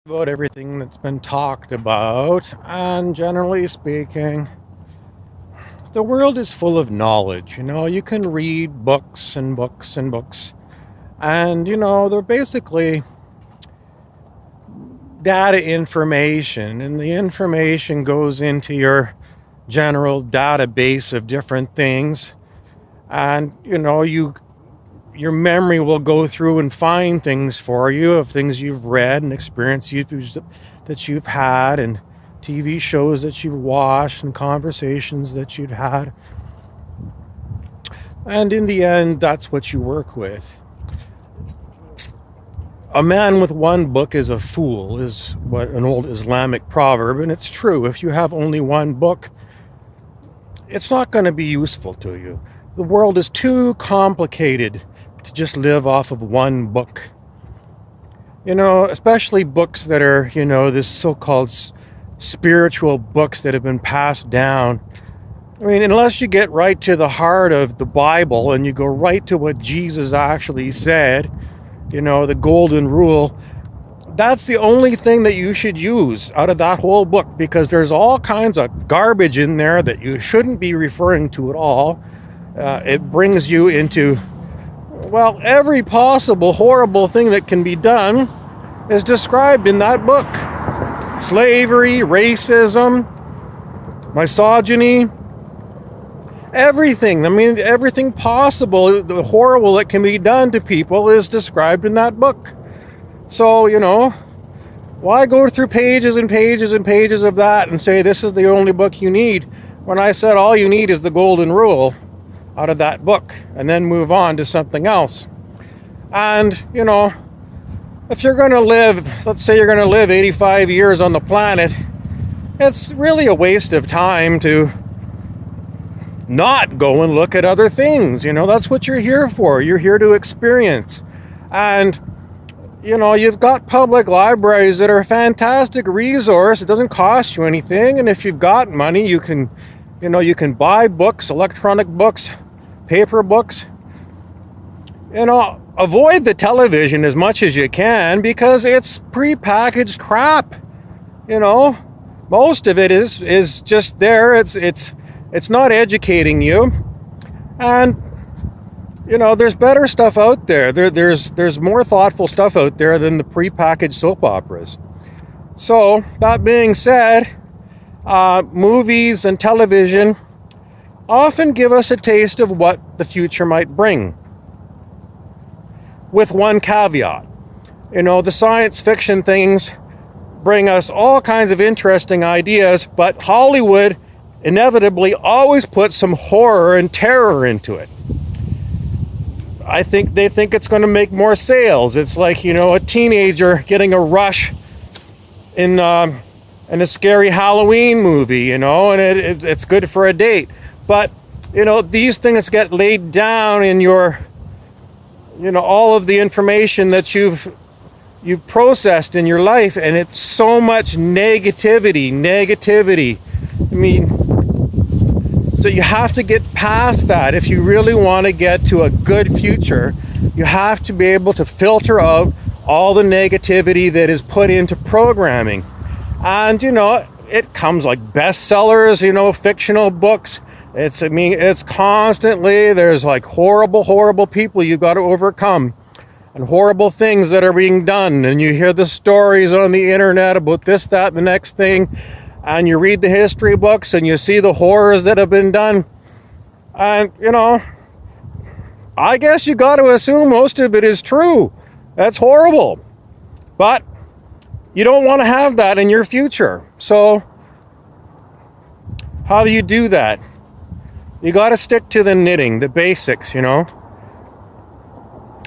About everything that's been talked about, and generally speaking, the world is full of knowledge. You can read books and books and books, and they're basically data information, and the information goes into your general database of different things, and your memory will go through and find things for you of things you've read and experiences that you've had, and TV shows that you've watched and conversations that you've had. And in the end, that's what you work with. A man with one book is a fool, is what an old Islamic proverb, and it's true. If you have only one book, it's not going to be useful to you. The world is too complicated to just live off of one book. Especially books that are, this so-called spiritual books that have been passed down. I mean, unless you get right to the heart of the Bible and you go right to what Jesus actually said, the golden rule, that's the only thing that you should use out of that whole book, because there's all kinds of garbage in there that you shouldn't be referring to at all. It brings you into, every possible horrible thing that can be done is described in that book. Slavery, racism, misogyny, everything. I mean, everything possible, the horrible that can be done to people is described in that book. So, why go through pages and pages and pages of that and say this is the only book you need, when I said all you need is the golden rule out of that book, and then move on to something else. And, if you're going to live, let's say you're going to live 85 years on the planet, it's really a waste of time to not go and look at other things. That's what you're here for. You're here to experience. And, you've got public libraries that are a fantastic resource. It doesn't cost you anything. And if you've got money, you can buy books, electronic books, paper books. Avoid the television as much as you can, because it's prepackaged crap. Most of it is just there. It's not educating you. And there's better stuff out there. There's more thoughtful stuff out there than the prepackaged soap operas. So that being said, movies and television often give us a taste of what the future might bring, with one caveat. The science fiction things bring us all kinds of interesting ideas, but Hollywood inevitably always puts some horror and terror into it. I think they think it's going to make more sales. It's like, a teenager getting a rush in a scary Halloween movie, and it's good for a date. But, these things get laid down in your, all of the information that you've processed in your life, and it's so much negativity. I mean, so you have to get past that. If you really want to get to a good future, you have to be able to filter out all the negativity that is put into programming. And, it comes like bestsellers, fictional books. It's constantly, there's like horrible people you've got to overcome, and horrible things that are being done. And you hear the stories on the internet about this, that, and the next thing. And you read the history books and you see the horrors that have been done. And, I guess you got to assume most of it is true. That's horrible. But you don't want to have that in your future. So how do you do that? You got to stick to the knitting, the basics,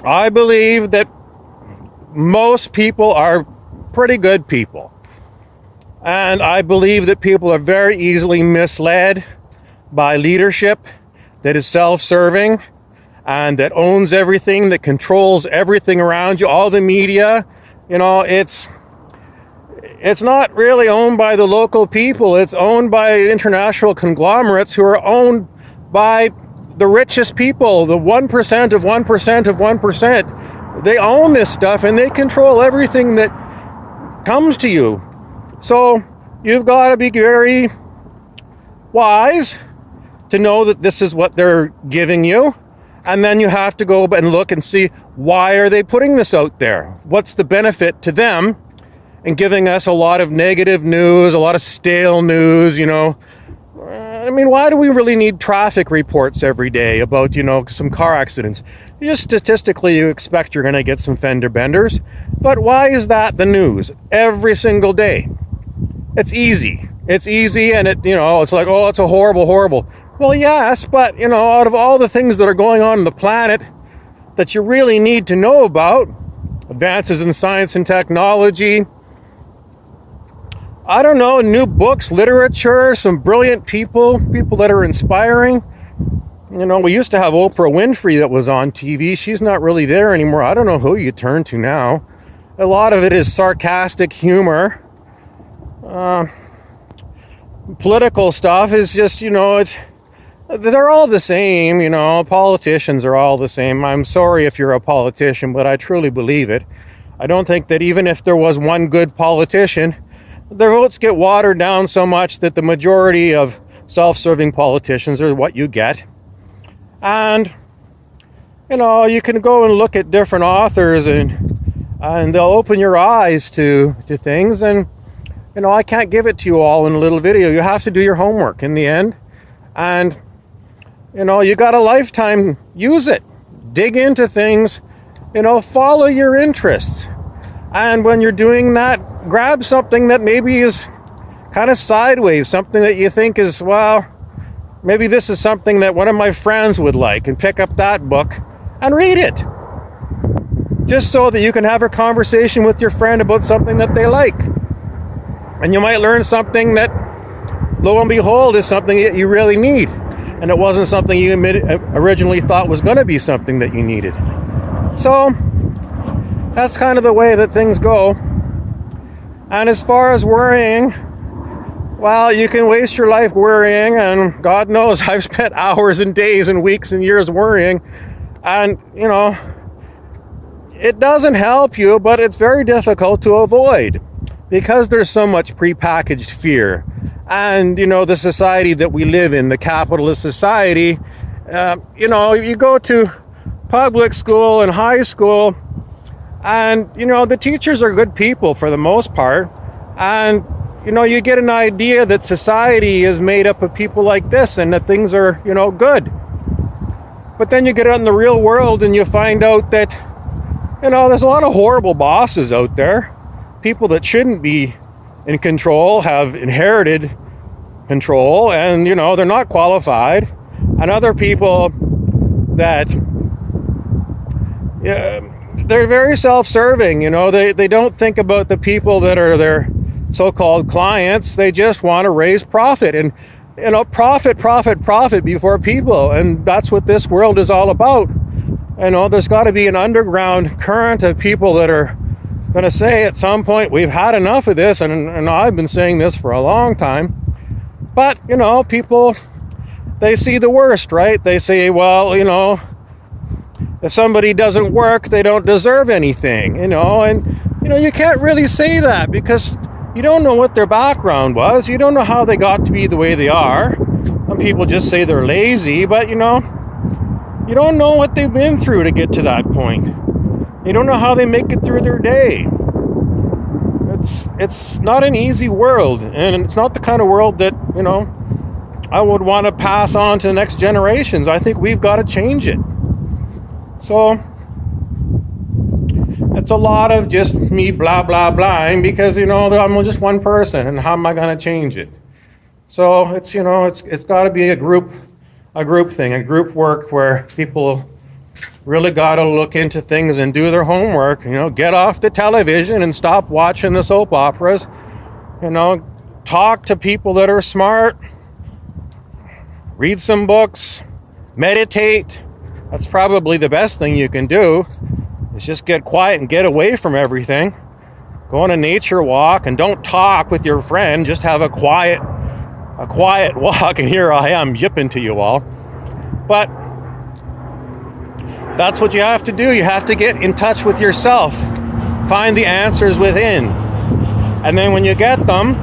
I believe that most people are pretty good people. And I believe that people are very easily misled by leadership that is self-serving and that owns everything, that controls everything around you, all the media. It's not really owned by the local people. It's owned by international conglomerates who are owned by the richest people, the 1% of 1% of 1%. They own this stuff, and they control everything that comes to you. So you've got to be very wise to know that this is what they're giving you. And then you have to go and look and see, why are they putting this out there? What's the benefit to them in giving us a lot of negative news, a lot of stale news, you know? I mean, why do we really need traffic reports every day about, you know, some car accidents? Just statistically, you expect you're going to get some fender benders. But why is that the news every single day? It's easy. It's easy, and it, you know, it's like, oh, it's a horrible. Well, yes, but, you know, out of all the things that are going on the planet that you really need to know about, advances in science and technology, I don't know, new books, literature, some brilliant people that are inspiring. You know, we used to have Oprah Winfrey that was on TV. She's not really there anymore. I don't know who you turn to now. A lot of it is sarcastic humor. Political stuff is just, you know, they're all the same, you know. Politicians are all the same. I'm sorry if you're a politician, but I truly believe it. I don't think that even if there was one good politician, their votes get watered down so much that the majority of self-serving politicians are what you get. And, you know, you can go and look at different authors and they'll open your eyes to things. And, you know, I can't give it to you all in a little video. You have to do your homework in the end. And, you know, you got a lifetime, use it. Dig into things, you know, follow your interests. And when you're doing that, grab something that maybe is kind of sideways, something that you think is, well, maybe this is something that one of my friends would like, and pick up that book and read it. Just so that you can have a conversation with your friend about something that they like. And you might learn something that, lo and behold, is something that you really need. And it wasn't something you originally thought was going to be something that you needed. So that's kind of the way that things go. And as far as worrying, well, you can waste your life worrying, and God knows I've spent hours and days and weeks and years worrying. And, you know, it doesn't help you, but it's very difficult to avoid because there's so much prepackaged fear. And, you know, the society that we live in, the capitalist society, you know, you go to public school and high school, and, you know, the teachers are good people for the most part. And, you know, you get an idea that society is made up of people like this and that things are, you know, good. But then you get out in the real world and you find out that, you know, there's a lot of horrible bosses out there. People that shouldn't be in control have inherited control, and, you know, they're not qualified. And other people that, they're very self-serving, you know, they don't think about the people that are their so-called clients. They just want to raise profit, and, you know, profit before people. And that's what this world is all about. You know, there's got to be an underground current of people that are going to say at some point, we've had enough of this. And I've been saying this for a long time. But, you know, people, they see the worst, right? They say, well, you know, if somebody doesn't work, they don't deserve anything, you know. And, you know, you can't really say that because you don't know what their background was. You don't know how they got to be the way they are. Some people just say they're lazy, but, you know, you don't know what they've been through to get to that point. You don't know how they make it through their day. It's not an easy world, and it's not the kind of world that, you know, I would want to pass on to the next generations. I think we've got to change it. So it's a lot of just me blah blah blah, because, you know, I'm just one person, and how am I going to change it? So it's, you know, it's got to be a group thing, a group work where people really got to look into things and do their homework. You know, get off the television and stop watching the soap operas. You know, talk to people that are smart. Read some books. Meditate. That's probably the best thing you can do, is just get quiet and get away from everything. Go on a nature walk and don't talk with your friend. Just have a quiet walk. And here I am yipping to you all. But that's what you have to do. You have to get in touch with yourself. Find the answers within. And then when you get them,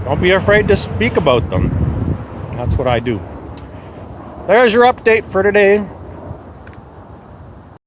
don't be afraid to speak about them. That's what I do. There's your update for today.